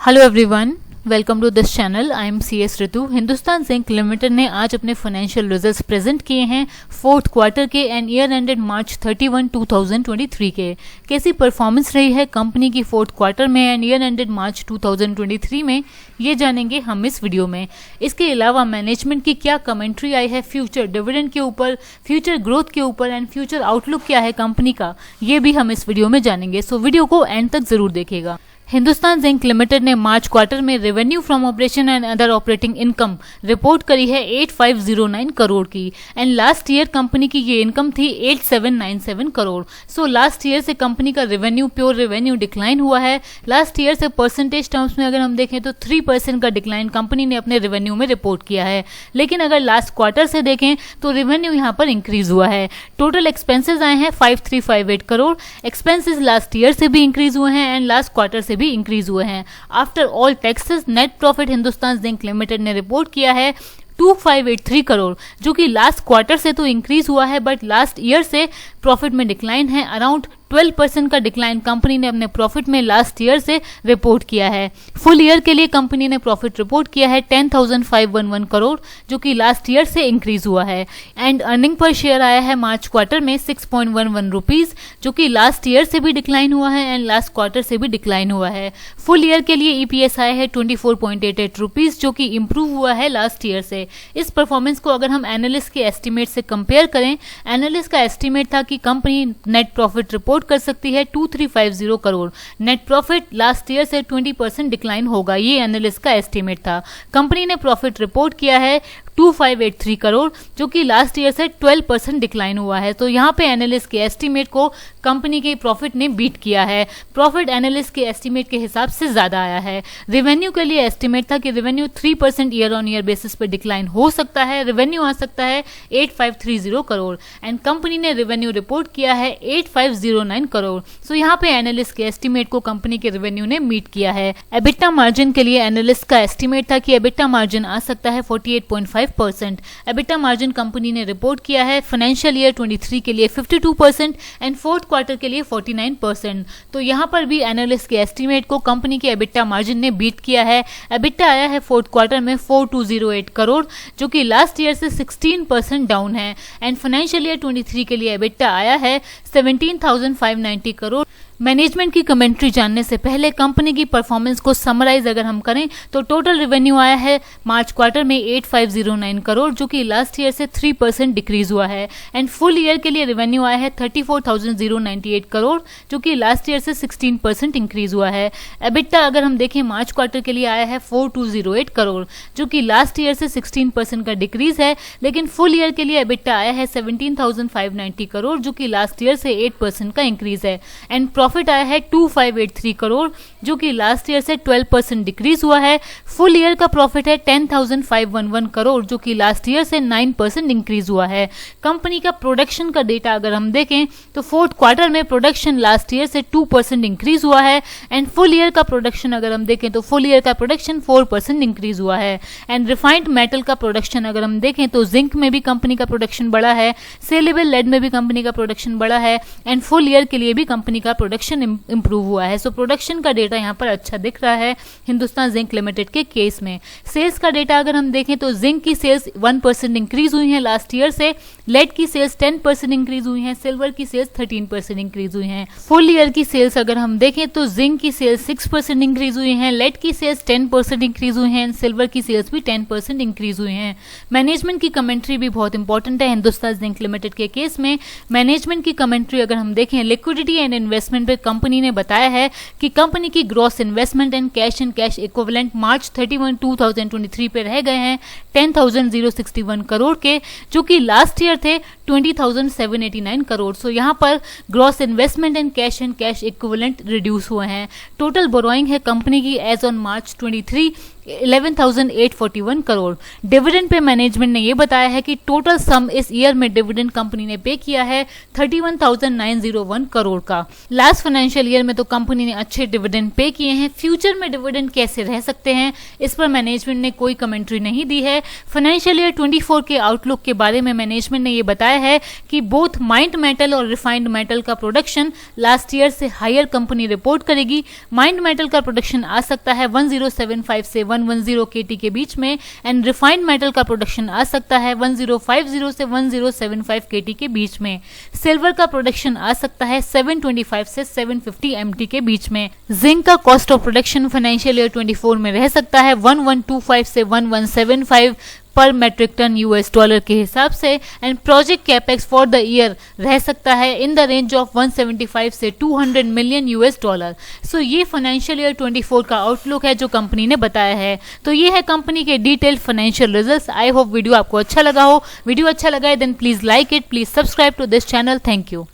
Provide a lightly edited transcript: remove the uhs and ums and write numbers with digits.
Hello everyone, welcome to this channel. I am C S Ritu. Hindustan zinc Limited ने आज अपने financial results present किए हैं फोर्थ क्वार्टर के एंड ईयर एंडेड मार्च 31, 2023 के। कैसी परफॉर्मेंस रही है कंपनी की फोर्थ क्वार्टर में एंड ईयर एंडेड मार्च 2023 में, ये जानेंगे हम इस वीडियो में। इसके अलावा मैनेजमेंट की क्या कमेंट्री आई है फ्यूचर डिविडेंड के ऊपर, फ्यूचर ग्रोथ के ऊपर एंड फ्यूचर आउटलुक क्या है कंपनी का, ये भी हम इस वीडियो में जानेंगे। सो वीडियो को एंड तक जरूर देखिएगा। हिंदुस्तान जिंक लिमिटेड ने मार्च क्वार्टर में revenue from operation and other operating income report करी है 8509 करोड़ की एंड लास्ट ईयर कंपनी की ये इनकम थी 8797 करोड़। सो लास्ट ईयर से कंपनी का रेवेन्यू, प्योर रेवेन्यू डिक्लाइन हुआ है। लास्ट ईयर से परसेंटेज टर्म्स में अगर हम देखें तो 3% का डिक्लाइन कंपनी ने अपने रेवेन्यू में रिपोर्ट किया है। लेकिन अगर लास्ट क्वार्टर से देखें तो रेवेन्यू यहाँ पर इंक्रीज हुआ है। टोटल एक्सपेंसेस आए हैं 5358 करोड़। एक्सपेंसेस लास्ट ईयर से भी इंक्रीज हुए हैं एंड लास्ट क्वार्टर से भी इंक्रीज हुए हैं। After all taxes net profit Hindustan zinc Limited ने रिपोर्ट किया है 2583 करोड़, जो कि लास्ट क्वार्टर से तो इंक्रीज हुआ है बट लास्ट ईयर से प्रॉफिट में डिक्लाइन है। अराउंड 12% का डिक्लाइन कंपनी ने अपने प्रॉफिट में लास्ट ईयर से रिपोर्ट किया है। फुल ईयर के लिए कंपनी ने प्रॉफिट रिपोर्ट किया है 10,511 करोड़, जो कि लास्ट ईयर से इंक्रीज हुआ है। एंड अर्निंग पर शेयर आया है मार्च क्वार्टर में 6.11 रुपीज, जो कि लास्ट ईयर से भी डिक्लाइन हुआ है एंड लास्ट क्वार्टर से भी डिक्लाइन हुआ है। फुल ईयर के लिए ईपीएस आया है 24.88 रुपीज, जो कि इंप्रूव हुआ है लास्ट ईयर से। इस परफॉर्मेंस को अगर हम एनालिस्ट के एस्टिमेट से कंपेयर करें, एनालिस्ट का एस्टिमेट था कि कंपनी नेट प्रॉफिट रिपोर्ट कर सकती है 2350 crore. Net profit last year से 20% डिक्लाइन होगा, ये एनालिस्ट का एस्टिमेट था। कंपनी ने प्रॉफिट रिपोर्ट किया है 2583 करोड़, जो कि लास्ट ईयर से 12% डिक्लाइन हुआ है। तो यहाँ पे एनालिस्ट के एस्टिमेट को कंपनी के प्रॉफिट ने बीट किया है। प्रॉफिट एनालिस्ट के एस्टिमेट के हिसाब से ज्यादा आया है। रेवेन्यू के लिए एस्टिमेट था कि revenue 3% year on year basis पर डिक्लाइन हो सकता है। रेवेन्यू आ सकता है 8530 करोड़ एंड कंपनी ने रेवेन्यू रिपोर्ट किया है 8509 करोड़। सो यहाँ पे एनालिस्ट के एस्टिमेट को कंपनी के रेवेन्यू ने मीट किया है। एबिटा मार्जिन के लिए एनालिस्ट का एस्टिमेट था कि एबिटा मार्जिन आ सकता है 48.5%। एबिटा मार्जिन कंपनी ने रिपोर्ट किया है फाइनेंशियल ईयर 23 के लिए 52% एंड फोर्थ क्वार्टर के लिए 49%। तो यहाँ पर भी एनालिस्ट के एस्टिमेट को कंपनी के एबिटा मार्जिन ने बीट किया है। एबिटा आया है फोर्थ क्वार्टर में 4208 करोड़, जो कि लास्ट ईयर से 16% डाउन है एंड फाइनेंशियल ईयर 23 के लिए एबिटा आया है 17,590 करोड़। मैनेजमेंट की कमेंट्री जानने से पहले कंपनी की परफॉर्मेंस को समराइज अगर हम करें तो टोटल रेवेन्यू आया है मार्च क्वार्टर में 8509 करोड़, जो कि लास्ट ईयर से 3% डिक्रीज हुआ है एंड फुल ईयर के लिए रेवेन्यू आया है 34,098 करोड़, जो कि लास्ट ईयर से 16% इंक्रीज हुआ है। एबिटा अगर हम देखें मार्च क्वार्टर के लिए आया है 4208 करोड़, जो कि लास्ट ईयर से 16% का डिक्रीज है। लेकिन फुल ईयर के लिए एबिटा आया है 17,590 करोड़, जो कि लास्ट ईयर से 8% का इंक्रीज है एंड प्रॉफिट आया है 2583 करोड़, जो कि लास्ट ईयर से 12% डिक्रीज हुआ है। फुल ईयर का प्रॉफिट है 10,511 करोड़, जो कि लास्ट ईयर से 9% इंक्रीज हुआ है। कंपनी का प्रोडक्शन का डेटा अगर हम देखें तो फोर्थ क्वार्टर में प्रोडक्शन लास्ट ईयर से 2% इंक्रीज हुआ है एंड फुल ईयर का प्रोडक्शन अगर हम देखें तो फुल ईयर का प्रोडक्शन 4% इंक्रीज हुआ है। एंड रिफाइंड मेटल का प्रोडक्शन अगर हम देखें तो जिंक में भी कंपनी का प्रोडक्शन बढ़ा है, सेलेबल लेड में भी कंपनी का प्रोडक्शन बढ़ा है एंड फुल ईयर के लिए भी कंपनी का प्रोडक्शन इंप्रूव हुआ है। सो प्रोडक्शन का डेटा यहाँ पर अच्छा दिख रहा है हिंदुस्तान जिंक लिमिटेड के केस में। सेल्स का डेटा अगर हम देखें तो जिंक की सेल्स 1% इंक्रीज हुई है लास्ट ईयर से, लेड की सेल्स 10% इंक्रीज हुई है, सिल्वर की सेल्स 13% इंक्रीज हुई है। फुल ईयर की सेल्स अगर हम देखें तो जिंक की सेल्स 6% इंक्रीज हुई है, लेड की सेल्स 10% इंक्रीज हुई है, सिल्वर की सेल्स भी 10% इंक्रीज हुई है। मैनेजमेंट की कमेंट्री भी बहुत इंपॉर्टेंट है हिंदुस्तान जिंक लिमिटेड के केस में। मैनेजमेंट की कमेंट्री अगर हम देखें, लिक्विडिटी एंड इन्वेस्टमेंट पे कंपनी ने बताया है कि कंपनी की gross investment and cash equivalent March 31, 2023 पे रह गए हैं 10,061 करोड़ के, जो कि लास्ट ईयर थे 20,789 करोड़। सो यहाँ पर gross investment and cash equivalent reduce हुए हैं। टोटल बोरोइंग है कंपनी की as on March 23 11,841 crore. Dividend पे मैनेजमेंट ने ये बताया है कि टोटल सम इस ईयर में डिविडेंड कंपनी ने पे किया है 31,901 करोड़ का। लास्ट फाइनेंशियल ईयर में तो कंपनी ने अच्छे डिविडेंड पे किए हैं। फ्यूचर में डिविडेंड कैसे रह सकते हैं इस पर मैनेजमेंट ने कोई कमेंट्री नहीं दी है। फाइनेंशियल ईयर 24 के आउटलुक के बारे में मैनेजमेंट ने ये बताया है कि बोथ माइंड मेटल और रिफाइंड मेटल का प्रोडक्शन लास्ट ईयर से हायर कंपनी रिपोर्ट करेगी। माइंड मेटल का प्रोडक्शन आ सकता है 1075 से 110 केटी के बीच में एंड रिफाइंड मेटल का प्रोडक्शन आ सकता है 1050 से 1075 केटी के बीच में। सिल्वर का प्रोडक्शन आ सकता है 725 से 750 एमटी के बीच में। जिंक का cost of production financial year 24 में रह सकता है 1125 से 1175 पर मेट्रिक टन यूएस डॉलर के हिसाब से and project capex for the year रह सकता है इन द रेंज ऑफ 175 से 200 मिलियन यूएस डॉलर। सो ये फाइनेंशियल ईयर 24 का आउटलुक है जो कंपनी ने बताया है। तो ये है कंपनी के detailed financial results. I hope video आपको अच्छा लगा हो। वीडियो अच्छा लगा है then please like it, please subscribe to this channel. Thank you.